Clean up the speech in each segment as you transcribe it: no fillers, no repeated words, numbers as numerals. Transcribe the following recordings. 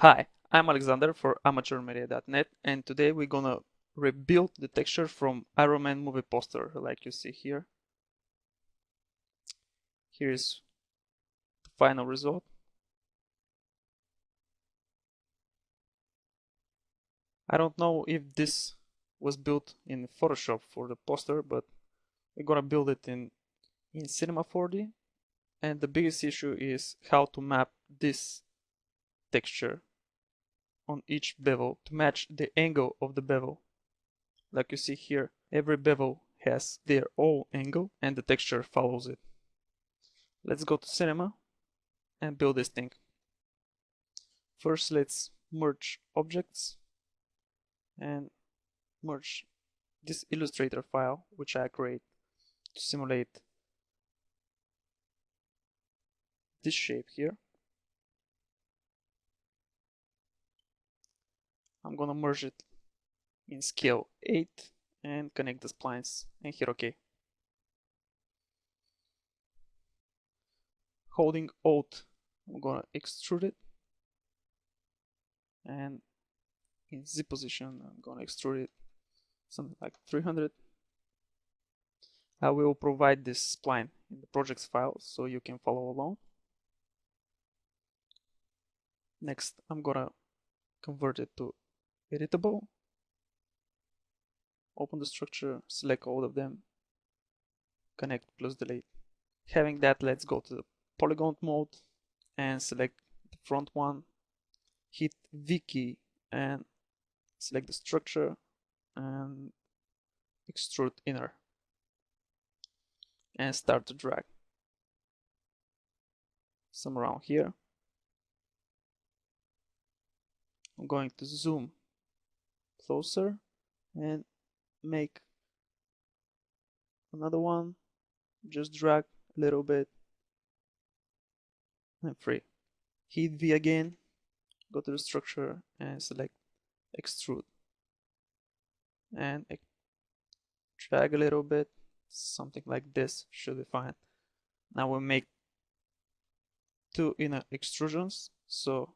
Hi, I'm Alexander for amateurmedia.net, and today we're gonna rebuild the texture from Iron Man movie poster like you see here. Here's the final result. I don't know if this was built in Photoshop for the poster, but we're gonna build it in Cinema 4D, and the biggest issue is how to map this texture on each bevel to match the angle of the bevel. Like you see here, every bevel has their own angle and the texture follows it. Let's go to Cinema and build this thing. First, let's merge objects and merge this Illustrator file, which I create to simulate this shape here. I'm gonna merge it in scale 8 and connect the splines and hit OK. Holding Alt, I'm gonna extrude it, and in Z position I'm gonna extrude it something like 300. I will provide this spline in the projects file so you can follow along. Next, I'm gonna convert it to editable. Open the structure, select all of them, connect plus delete. Having that, let's go to the polygon mode and select the front one, hit V key and select the structure and extrude inner and start to drag some around here. I'm going to zoom closer and make another one, just drag a little bit and free. Hit V again, go to the structure and select extrude and drag a little bit, something like this should be fine. Now we'll make two inner extrusions, so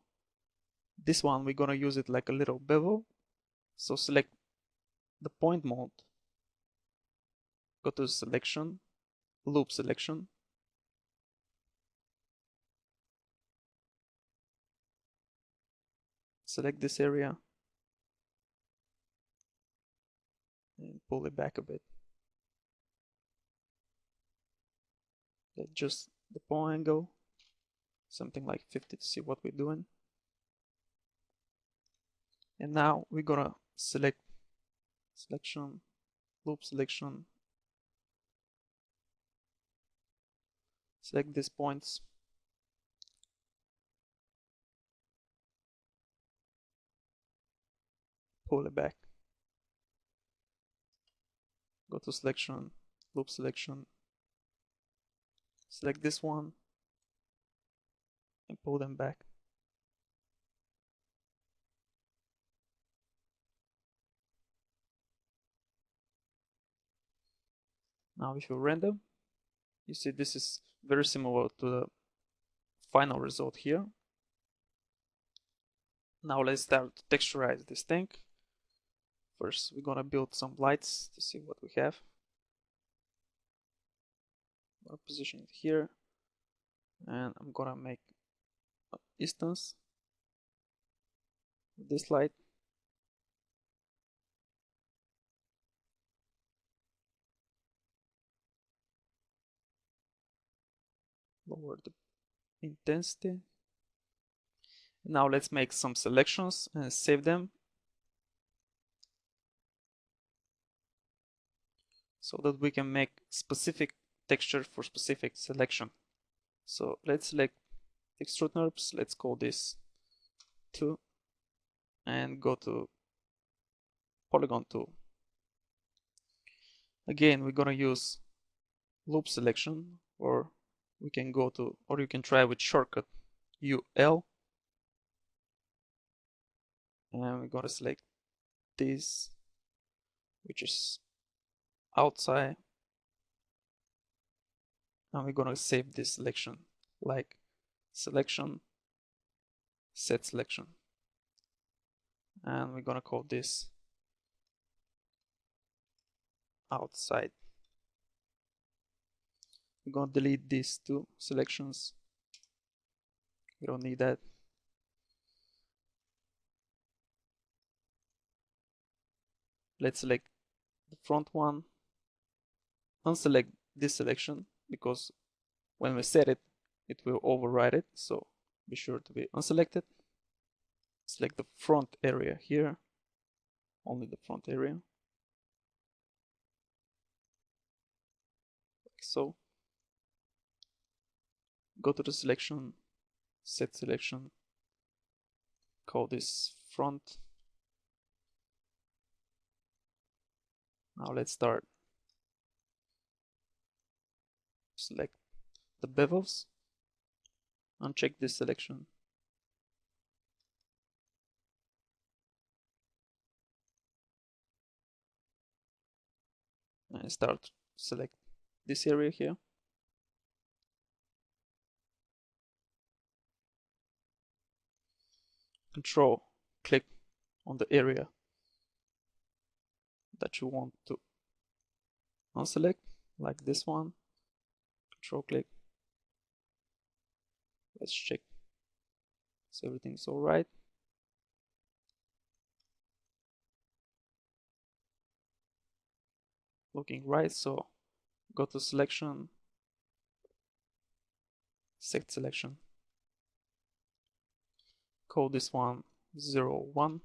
this one we're gonna use it like a little bevel. So select the point mode, go to selection, loop selection, select this area and pull it back a bit. Adjust the point angle, something like 50 to see what we're doing. And now we're gonna select selection, loop selection, select these points, pull it back, go to selection, loop selection, select this one and pull them back. Now if you render, you see this is very similar to the final result here. Now let's start to texturize this thing. First we're gonna build some lights to see what we have. I'm gonna position it here and I'm gonna make a distance with this light. Lower the intensity. Now let's make some selections and save them so that we can make specific texture for specific selection. So let's select extrude NURBS, let's call this 2 and go to polygon tool. Again, we're gonna use loop selection, or we can go to, or you can try with shortcut UL, and we're gonna select this, which is outside, and we're gonna save this selection like selection, set selection. and we're gonna call this outside. We're gonna delete these two selections. We don't need that. Let's select the front one, unselect this selection because when we set it, it will override it, so be sure to be unselected. Select the front area here, only the front area, like so. Go to the selection, set selection, call this front. Now let's start. Select the bevels, uncheck this selection. And start select this area here. Control click on the area that you want to unselect, like this one. Control click. Let's check so everything's all right. Looking right, so go to selection, set selection, call this one 01,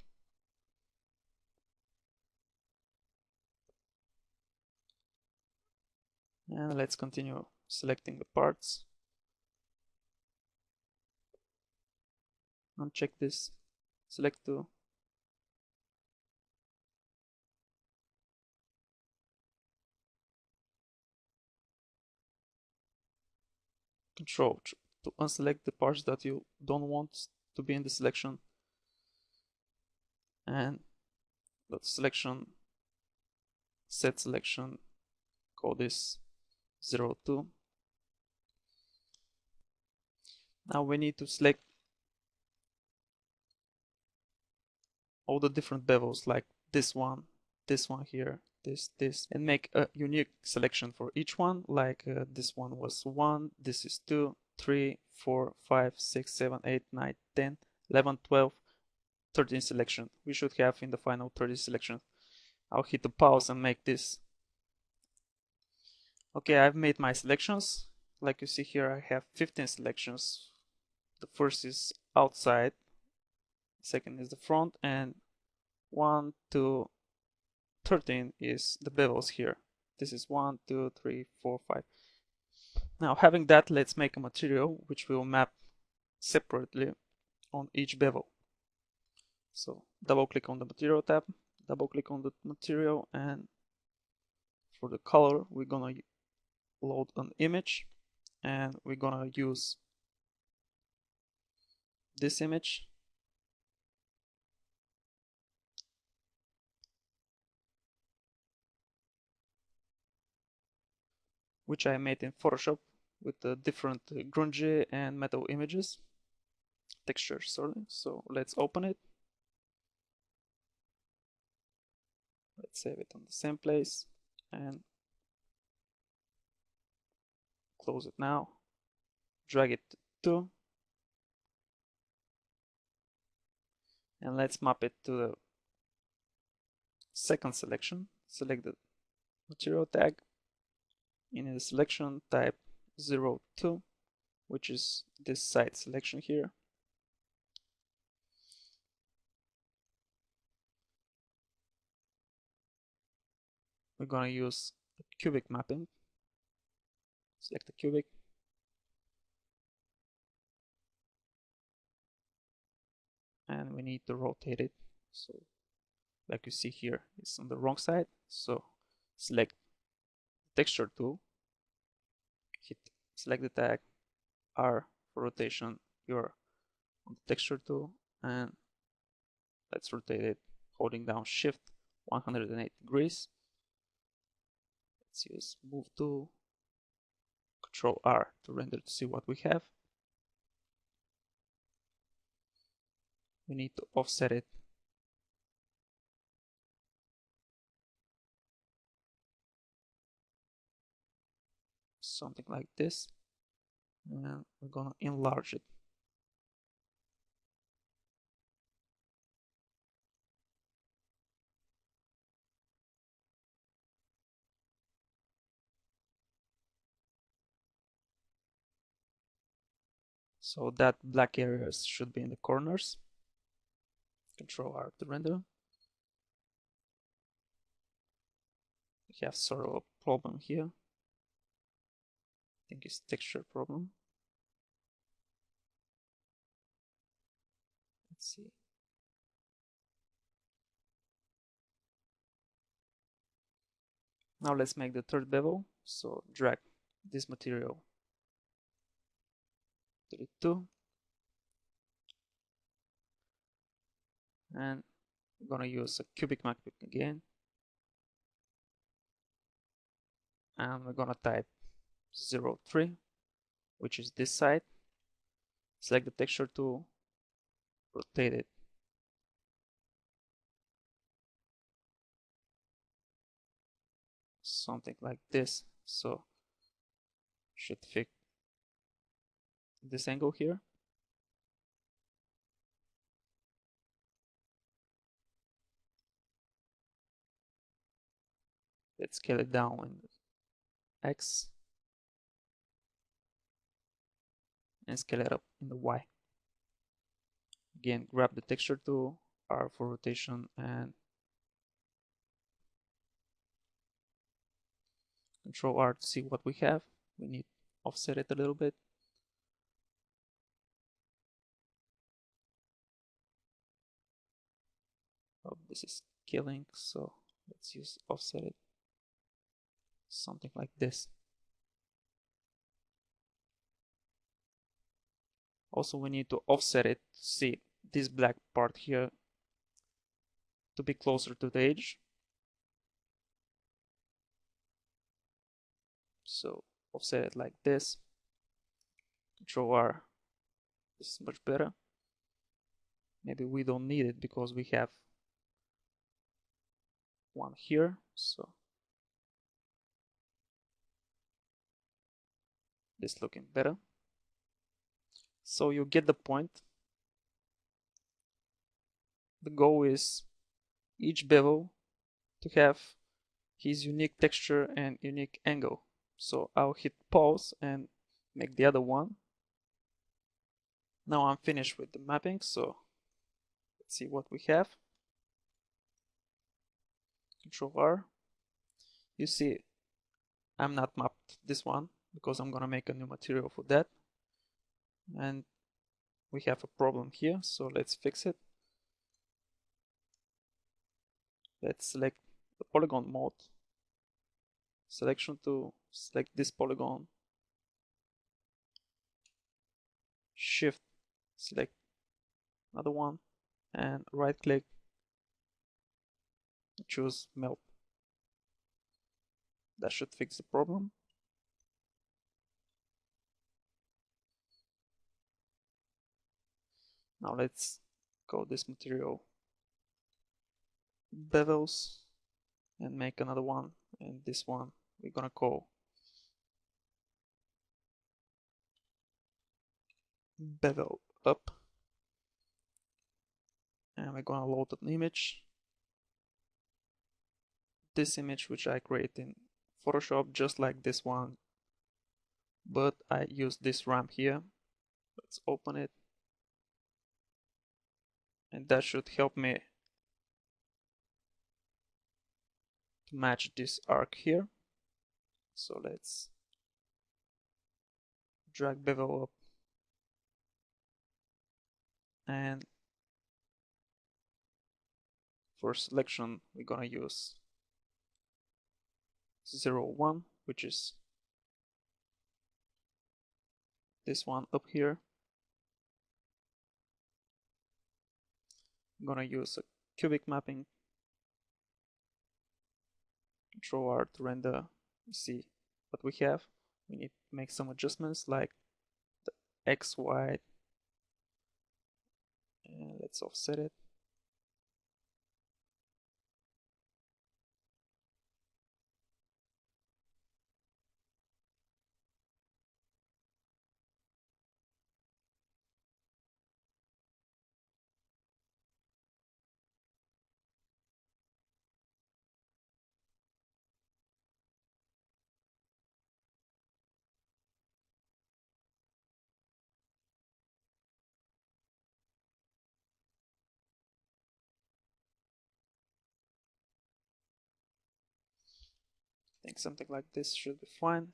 and let's continue selecting the parts. Uncheck this, select two, control to unselect the parts that you don't want to be in the selection, and go to selection, set selection, call this 02. Now we need to select all the different bevels, like this one here, this, and make a unique selection for each one. Like this one was 1, this is 2, 3, 4, 5, 6, 7, 8, 9, 10, 11, 12, 13 selection. We should have in the final 30 selections. I'll hit the pause and make this. Okay, I've made my selections. Like you see here, I have 15 selections. The first is outside, second is the front, and 1, 2, 13 is the bevels here. This is 1, 2, 3, 4, 5. Now, having that, let's make a material which will map separately on each bevel. So double click on the material tab, double click on the material, and for the color we're gonna load an image, and we're gonna use this image, which I made in Photoshop with the different grungy and metal images, textures, sorry. So let's open it. Let's save it on the same place and close it now. Drag it to 2. And let's map it to the second selection. Select the material tag. In the selection, type 02, which is this side selection here. We're going to use the cubic mapping. Select the cubic. And we need to rotate it. So, like you see here, it's on the wrong side. So, select texture tool. Select the tag R for rotation. You're on the texture tool, and let's rotate it holding down Shift 108 degrees. Let's use Move tool, Control R to render to see what we have. We need to offset it something like this, and we're gonna enlarge it. So that black areas should be in the corners. Control R to render. We have sort of a problem here. I think it's texture problem. Let's see. Now let's make the third bevel. So drag this material to the 2. And we're gonna use a cubic mapping again. And we're gonna type 03, which is this side. Select the texture tool, rotate it. Something like this. So should fit this angle here. Let's scale it down in X and scale it up in the Y. Again, grab the texture tool, R for rotation, and Control R to see what we have. We need to offset it a little bit. Oh, this is killing, so let's use offset it. Something like this. Also, we need to offset it to see this black part here to be closer to the edge. So offset it like this. Control R. This is much better. Maybe we don't need it because we have one here. So this looking better. So you get the point. The goal is each bevel to have his unique texture and unique angle. So I'll hit pause and make the other one. Now I'm finished with the mapping, so let's see what we have. Control R. You see, I'm not mapped this one because I'm gonna make a new material for that. And we have a problem here, so let's fix it. Let's select the polygon mode. Selection tool, select this polygon. Shift, select another one, and right click, choose melt. That should fix the problem. Now let's call this material bevels and make another one, and this one we're gonna call bevel up, and we're gonna load an image. This image which I create in Photoshop just like this one, but I use this ramp here. Let's open it, and that should help me to match this arc here. So let's drag bevel up, and for selection we're gonna use 01, which is this one up here. I'm gonna use a cubic mapping. Control R to render. See what we have. We need to make some adjustments like the X, Y, and let's offset it. think something like this should be fine.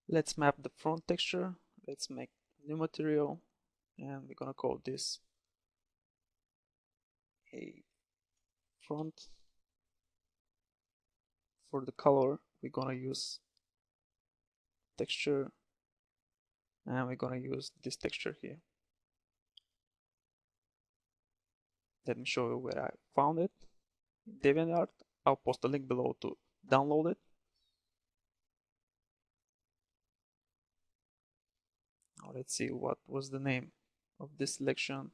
Let's map the front texture. Let's make a new material, and we're gonna call this a front. For the color, we're gonna use texture, and we're gonna use this texture here. Let me show you where I found it. In DeviantArt. I'll post a link below to download it. Now let's see what was the name of this selection.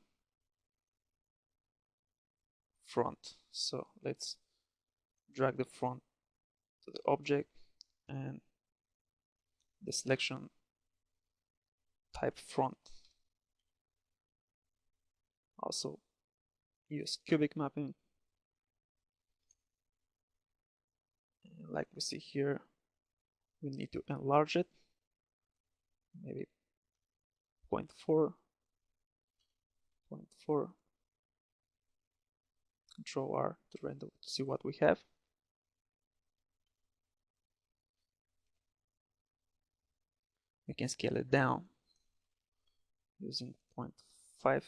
Front. So let's drag the front to the object and the selection type front. Also use cubic mapping. And like we see here, we need to enlarge it, maybe 0.4, 0.4. Control R to render to see what we have. We can scale it down using 0.5.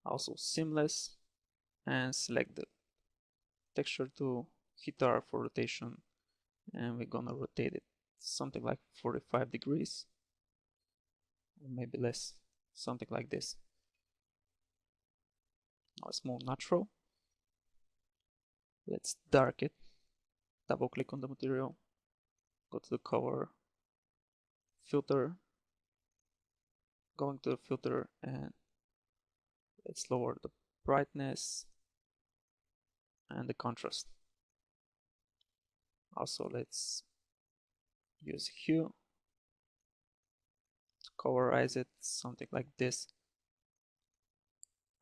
Also seamless, and select the texture tool, hit R for rotation, and we're gonna rotate it something like 45 degrees, or maybe less, something like this. Now it's more natural. Let's dark it. Double click on the material, go to the cover, filter, going to the filter, and let's lower the brightness and the contrast. Also let's use hue to colorize it, something like this.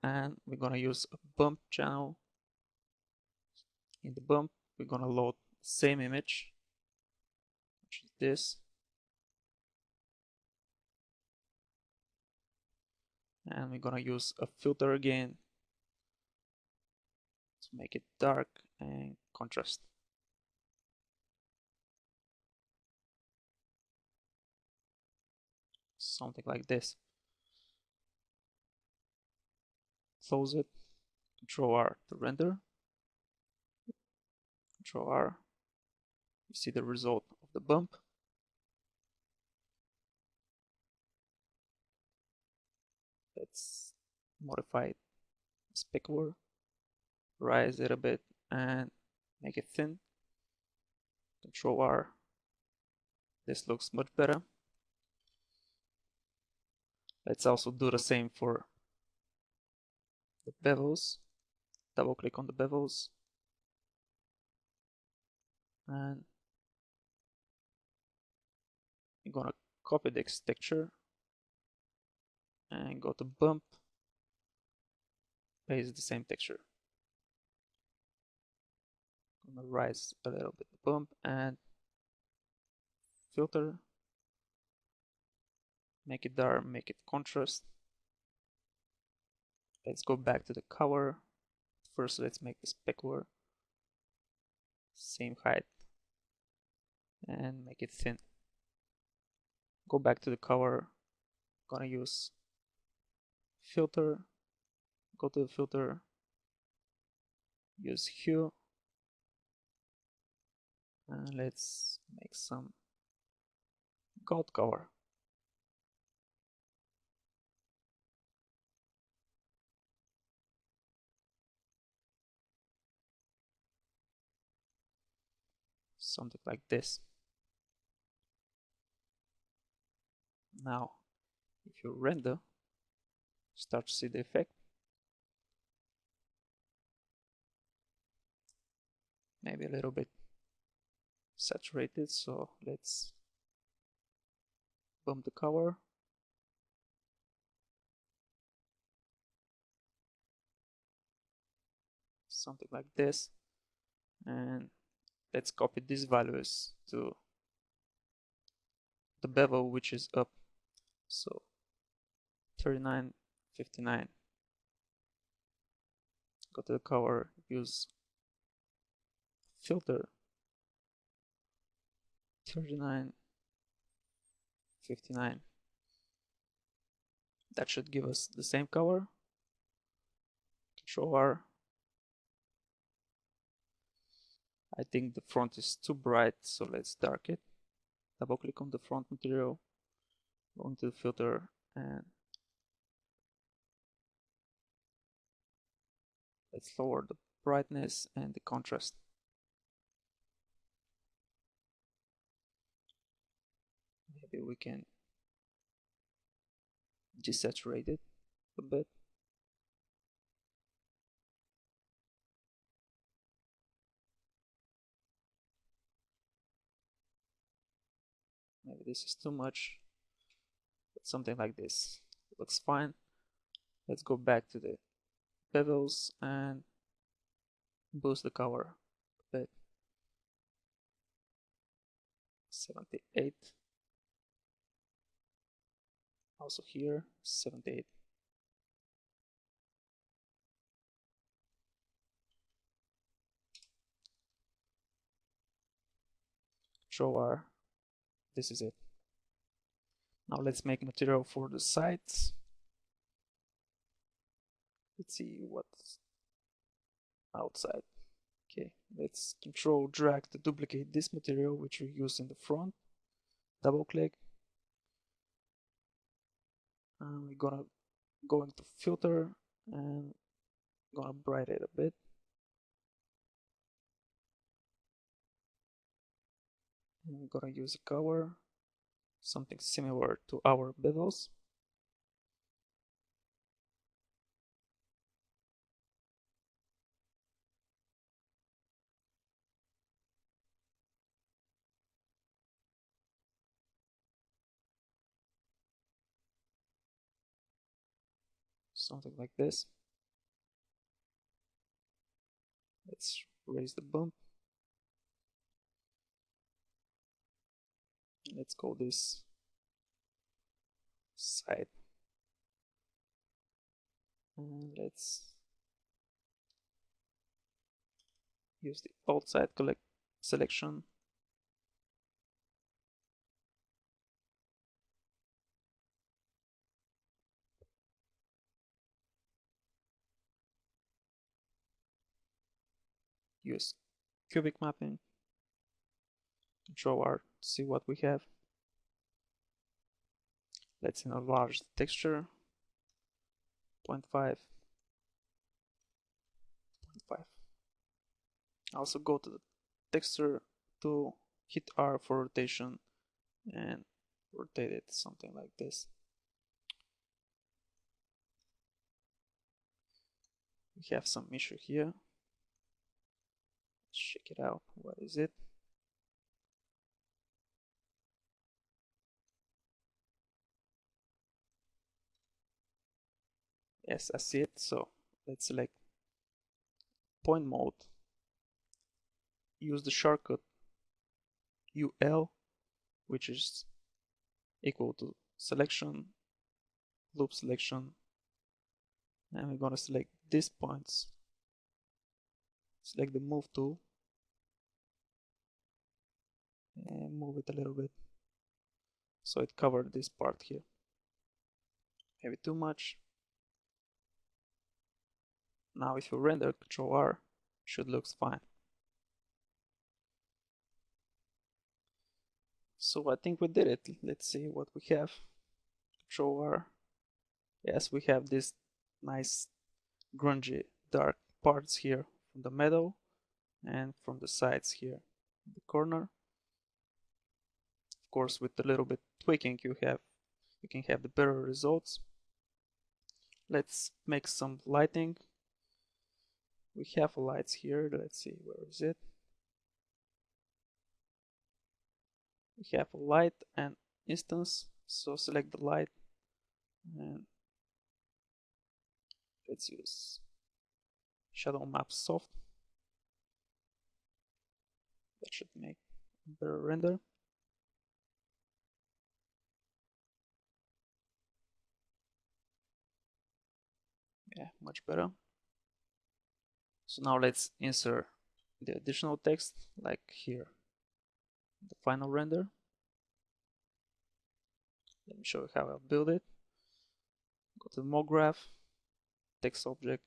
And we're gonna use a bump channel. In the bump, we're gonna load the same image, which is this. And we're gonna use a filter again to make it dark and contrast. Something like this. Close it, Control R to render. Control R. You see the result of the bump. Let's modify it, specular, rise it a bit and make it thin. Control R. This looks much better. Let's also do the same for the bevels. Double click on the bevels and you're gonna copy this texture and go to bump, paste the same texture. Gonna rise a little bit the bump and filter, make it dark, make it contrast. Let's go back to the cover. First let's make the specular same height and make it thin. Go back to the cover, gonna use filter, go to the filter, use hue, and let's make some gold color. Something like this. Now, if you render, start to see the effect. Maybe a little bit saturated, so let's bump the cover. Something like this. And let's copy these values to the bevel, which is up. So 39, 59. Go to the cover, use filter 3959. That should give us the same color. Control R. I think the front is too bright, so let's dark it. Double click on the front material, go into the filter, and let's lower the brightness and the contrast. Maybe we can desaturate it a bit. Maybe this is too much, but something like this looks fine. Let's go back to the bevels and boost the color a bit. 78. Also here, 78. Control R. This is it. Now let's make material for the sides. Let's see what's outside. Okay, let's Control drag to duplicate this material which we use in the front. Double click. And we're gonna go into filter and gonna brighten it a bit. And I'm gonna use a color, something similar to our bevels. Something like this. Let's raise the bump. Let's call this side. And let's use the outside selection. Use cubic mapping. Control R to see what we have. Let's enlarge the texture. 0.5. 0.5. Also go to the texture tool, hit R for rotation, and rotate it something like this. We have some issue here. Let's check it out. What is it? Yes, I see it. So let's select point mode. Use the shortcut UL, which is equal to selection, loop selection, and we're going to select these points. Select the move tool and move it a little bit so it covered this part here. Maybe too much. Now if you render, Control R, should look fine. So I think we did it. Let's see what we have. Control R. Yes, we have this nice grungy dark parts here from the middle and from the sides here in the corner. Of course, with a little bit tweaking you can have the better results. Let's make some lighting. We have lights here. Let's see, where is it? We have a light and instance, so select the light and let's use shadow map soft. That should make a better render. Yeah, much better. So now let's insert the additional text, like here, the final render. Let me show you how I'll build it. Go to the mode graph, text object,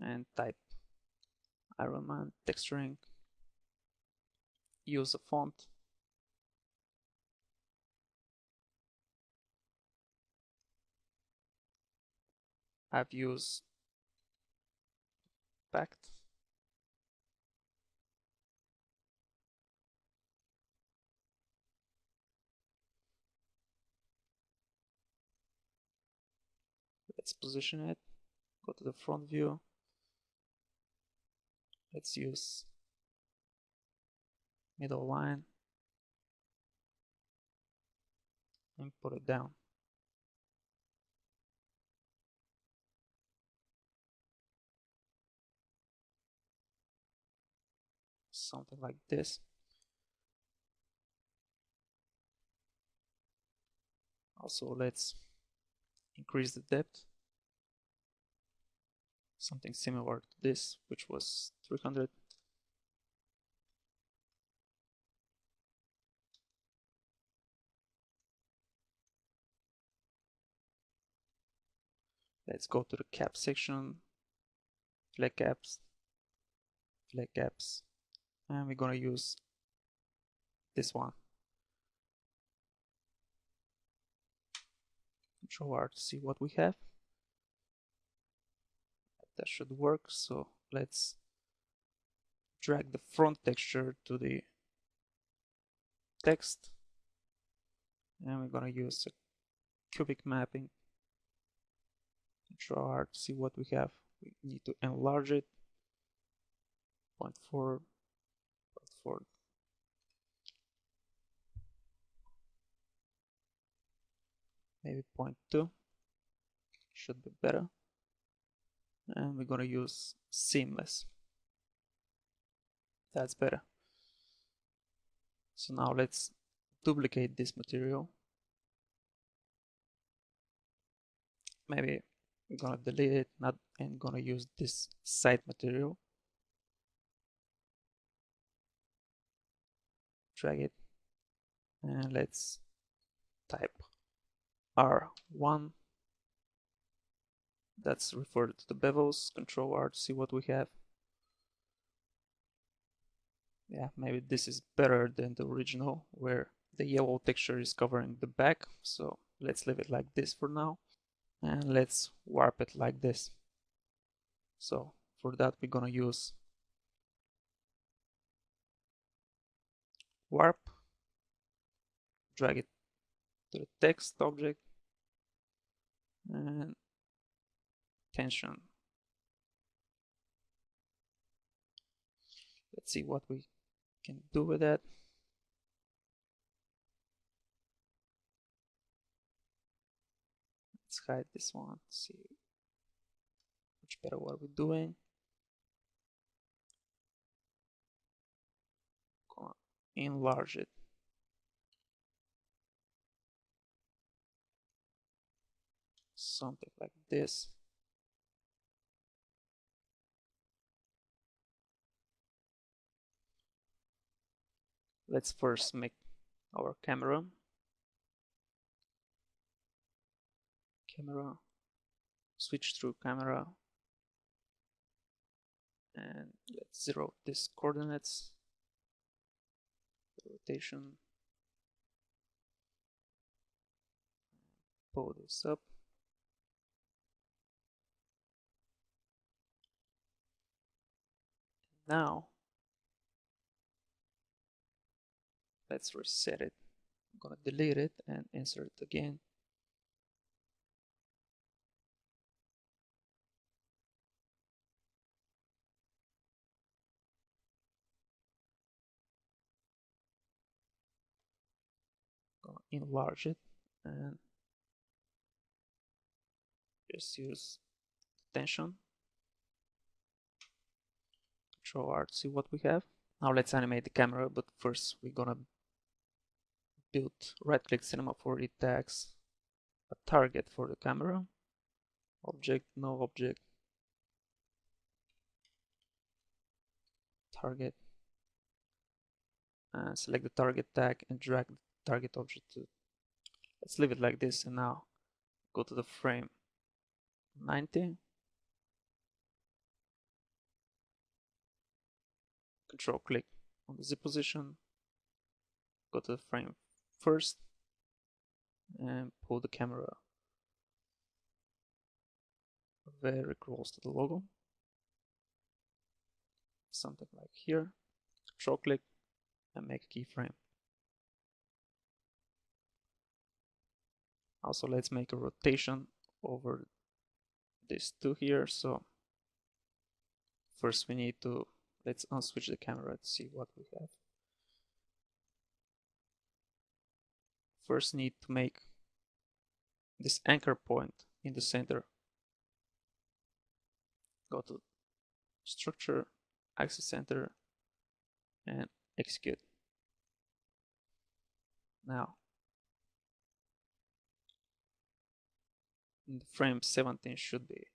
and type Iron Man texturing. Use a font. I've used Pact. Let's position it. Go to the front view. Let's use middle line and put it down. Something like this. Also, let's increase the depth. Something similar to this, which was 300. Let's go to the cap section, flag caps, and we're gonna use this one. Control R to see what we have. That should work. So let's drag the front texture to the text, and we're gonna use a cubic mapping. Control R to see what we have. We need to enlarge it. 0.4, 0.4. Maybe 0.2 should be better. And we're gonna use seamless. That's better. So now let's duplicate this material. Maybe we're gonna delete it, and gonna use this side material. Drag it, and let's type R1. That's referred to the bevels. Control R to see what we have. Yeah, maybe this is better than the original, where the yellow texture is covering the back. So let's leave it like this for now, and let's warp it like this. So for that, we're gonna use warp, drag it to the text object, and tension. Let's see what we can do with that. Let's hide this one, see much better what we're doing. Gonna enlarge it. Something like this. Let's first make our camera. Switch through camera, and let's zero these coordinates, the rotation, pull this up. Now let's reset it. I'm gonna delete it and insert it again. Gonna enlarge it and just use tension. Control R to see what we have. Now let's animate the camera, but first we're gonna build right-click Cinema 4D tags, a target for the camera, object, no object, target, and select the target tag and drag the target object to, let's leave it like this, and now go to the frame 90, control click on the Z position, go to the frame first and pull the camera very close to the logo, something like here, control click and make a keyframe. Also, let's make a rotation over these two here. So first we need to, let's unswitch the camera to see what we have. First need to make this anchor point in the center. Go to structure, axis center, and execute. Now in the frame 17 should be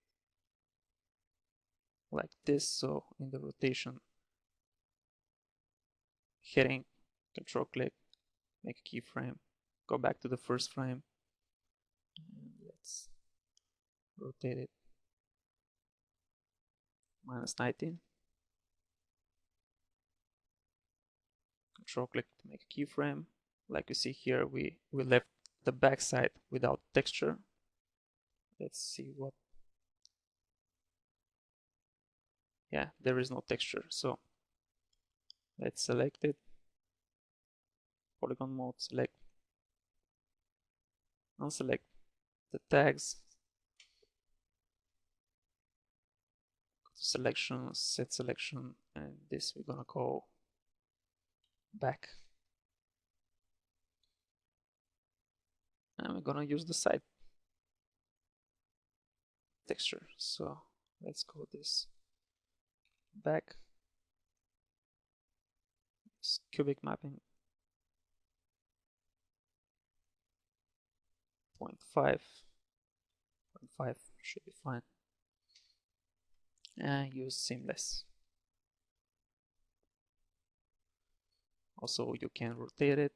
like this. So in the rotation heading, control click, make a keyframe, go back to the first frame, and let's rotate it -19. Control click to make a keyframe. Like you see here, we left the backside without texture. Let's see what. Yeah, there is no texture. So let's select it. Polygon mode, select, unselect the tags. Go to selection, set selection, and this we're gonna call back. And we're gonna use the side texture. So let's call this back. It's cubic mapping 0.5 should be fine, and use seamless. Also, you can rotate it,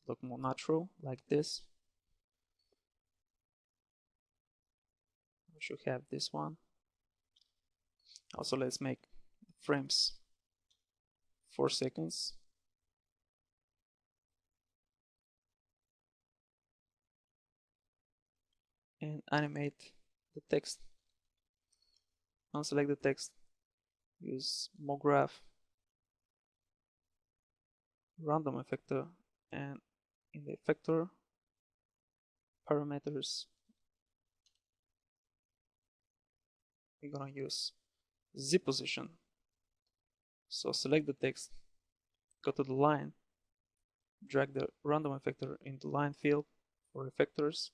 look more natural like this. We should have this one. Also, let's make frames 4 seconds. And animate the text. Unselect the text. Use MoGraph, random effector, and in the effector parameters, we're gonna use Z position. So select the text, go to the line, drag the random effector in the line field for effectors.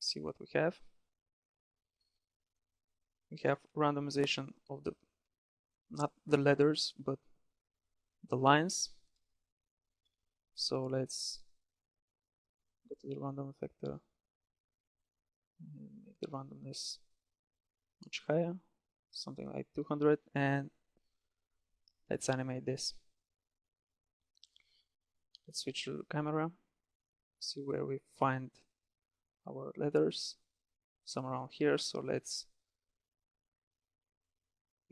See what we have. We have randomization of the, not the letters, but the lines. So let's go to the random effector and make the randomness much higher, something like 200, and let's animate this. Let's switch to the camera, see where we find our letters, some around here. So let's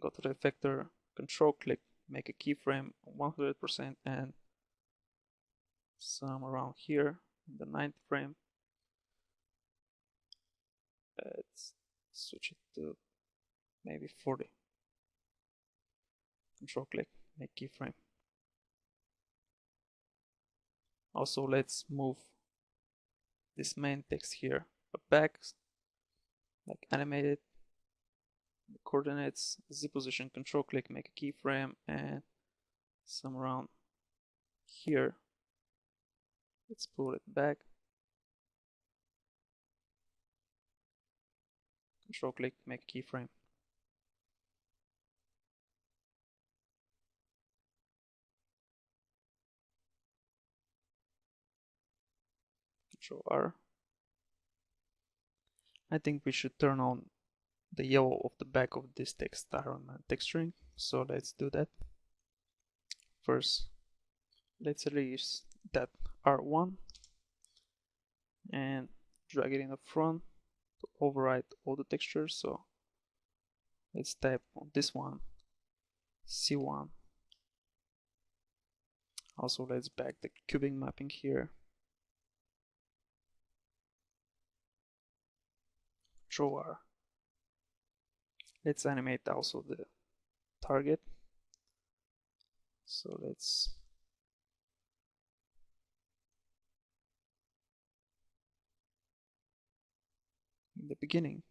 go to the effector, control click, make a keyframe 100%, and some around here in the 90 frame. Let's switch it to maybe 40. Control click, make keyframe. Also, let's move this main text here back, like animate it. The coordinates, Z position, control click, make a keyframe, and some around here. Let's pull it back. Control click, make a keyframe. Control R. I think we should turn on the yellow of the back of this text iron texturing, so let's do that. First, let's erase that R1 and drag it in the front to override all the textures. So let's type on this one C1. Also, let's back the cubing mapping here. Control R. Let's animate also the target. So let's in the beginning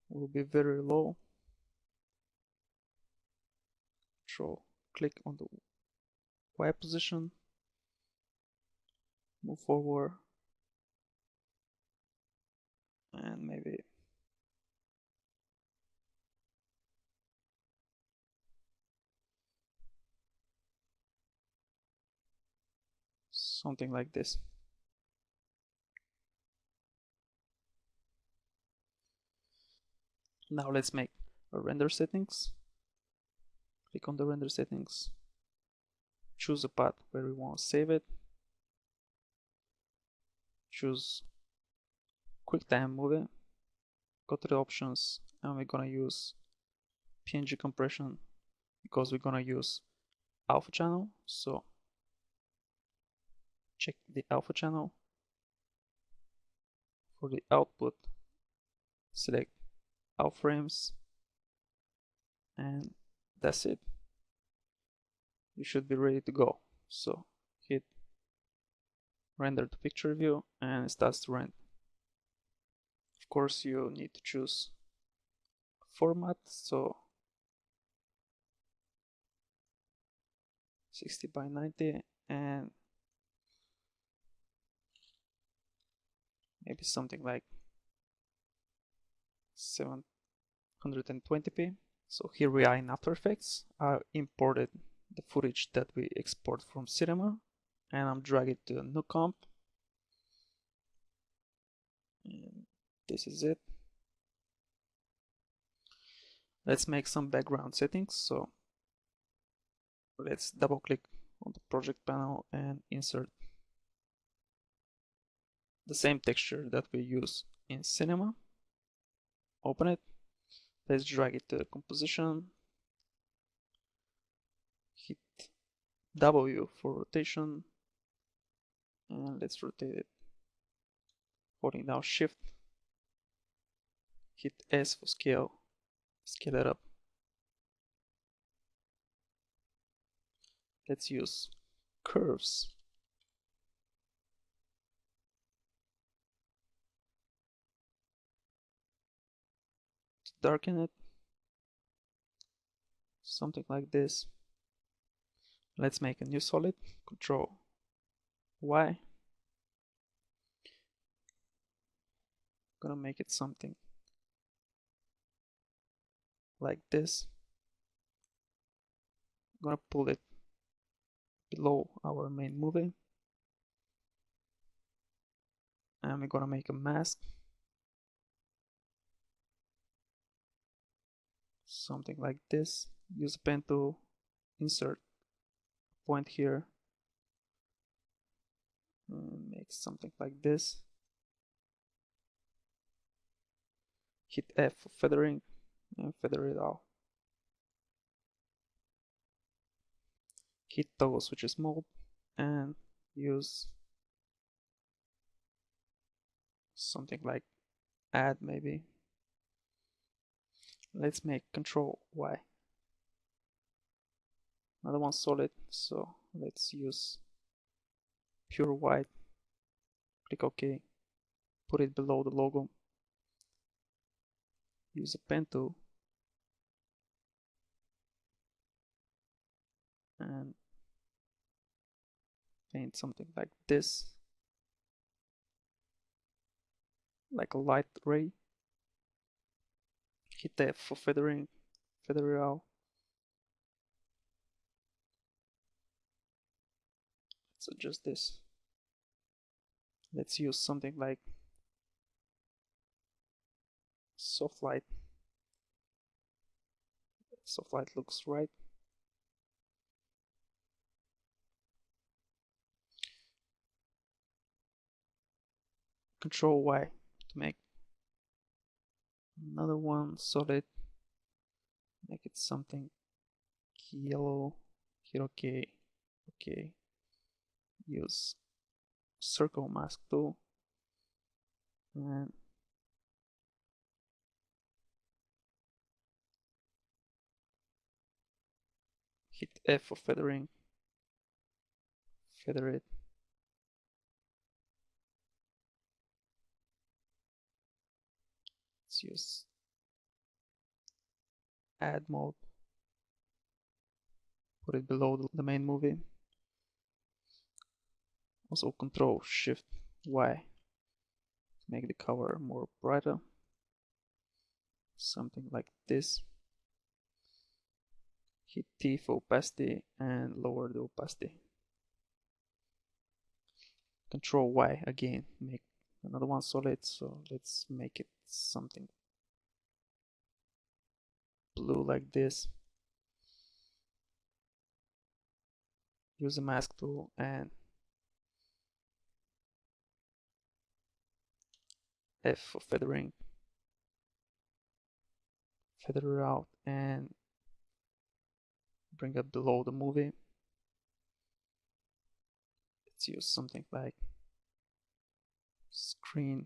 will be very low. Control click on the Y position, move forward, and maybe something like this. Now let's make a render settings. Click on the render settings, choose a path where we want to save it, choose QuickTime Movie, go to the options, and we're gonna use PNG compression because we're gonna use alpha channel. So check the alpha channel. For the output, select all frames, and that's it. You should be ready to go. So hit render to picture view and it starts to render. Of course, you need to choose format, so 60 by 90 and maybe something like 720p. So here we are in After Effects. I imported the footage that we export from Cinema and I'm dragging it to a new comp. And this is it. Let's make some background settings. So let's double click on the project panel and insert the same texture that we use in Cinema. Open it. Let's drag it to the composition. Hit W for rotation. And let's rotate it. Holding down Shift. Hit S for scale. Scale it up. Let's use curves. To darken it. Something like this. Let's make a new solid. Control Y. Gonna make it something like this. Gonna pull it below our main movie. And we're gonna make a mask. Something like this. Use a pen to insert a point here. And make something like this. Hit F for feathering and feather it out. Hit toggle switches mode and use something like add maybe. Let's make control Y. Another one solid, so let's use pure white. Click OK. Put it below the logo. Use a pen tool and paint something like this, like a light ray. Hit F for feathering, feather it out. Let's adjust this. Let's use something like soft light. Soft light looks right. Control Y to make another one solid. Make it something yellow. Hit OK. OK. Use circle mask tool and hit F for feathering. Feather it. Let's use add mode. Put it below the main movie. Also Control Shift Y to make the cover more brighter. Something like this. Hit T for opacity and lower the opacity. Control Y again, make another one solid, so let's make it something blue like this. Use the mask tool and F for feathering. Feather it out and bring it below the movie. Let's use something like screen.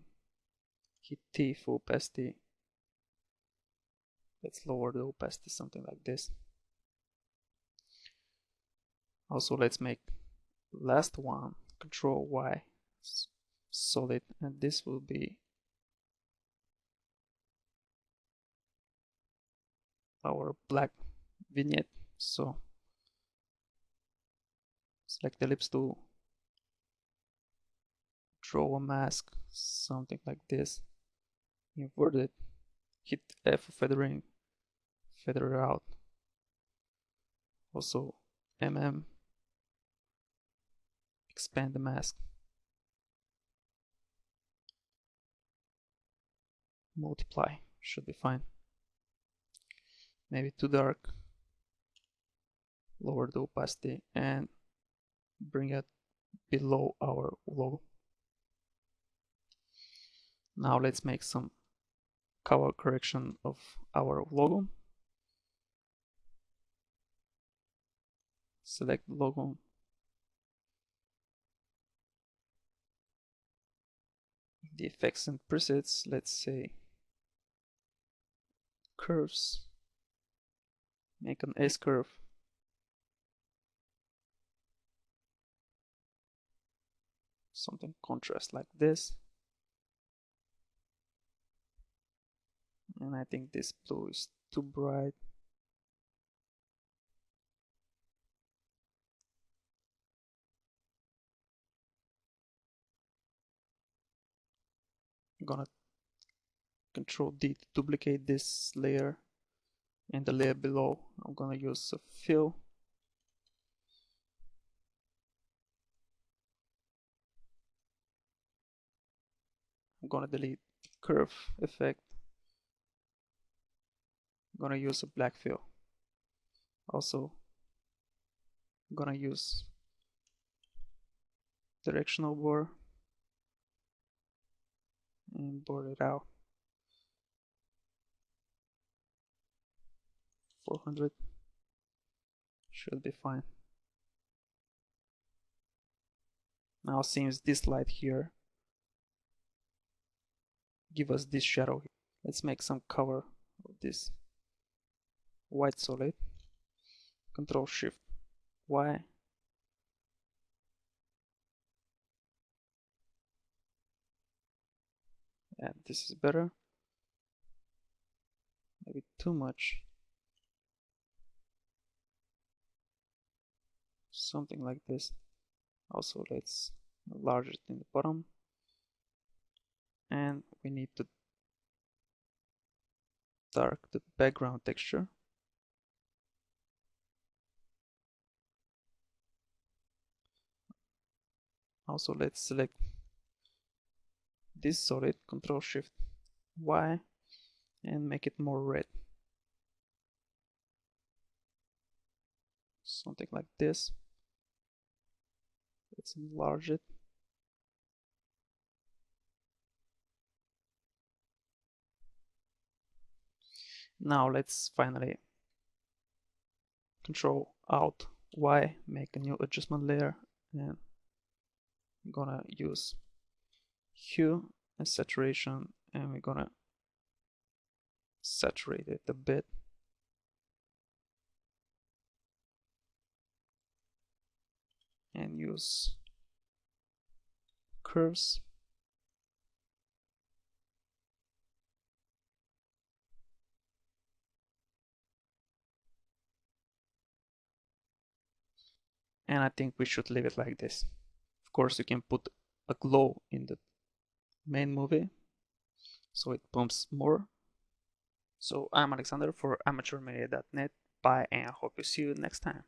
Hit T for opacity. Let's lower the opacity, something like this. Also, let's make last one, Control Y, solid, and this will be our black vignette. So select the ellipse tool, draw a mask, something like this, invert it, hit F for feathering, feather it out. Also expand the mask, multiply, should be fine. Maybe too dark, lower the opacity and bring it below our logo. Now let's make some color correction of our logo. Select the logo, the effects and presets, let's say curves, make an S curve, something contrast like this, and I think this blue is too bright. I'm gonna Control D to duplicate this layer, and the layer below I'm gonna use a fill. I'm gonna delete the curve effect. I'm gonna use a black fill. Also, I'm gonna use directional blur and blur it out. 400 should be fine. Now seems this light here give us this shadow. Let's make some cover of this white solid. Control Shift Y. And this is better. Maybe too much. Something like this. Also, let's enlarge it in the bottom. And we need to dark the background texture. Also, let's select this solid, Control Shift Y, and make it more red. Something like this. Let's enlarge it. Now let's finally Control Alt Y, make a new adjustment layer, and I'm gonna use hue and saturation, and we're gonna saturate it a bit. And use curves. And I think we should leave it like this. Of course, you can put a glow in the main movie so it pumps more. So I'm Alexander for amateurmedia.net. Bye, and I hope to see you next time.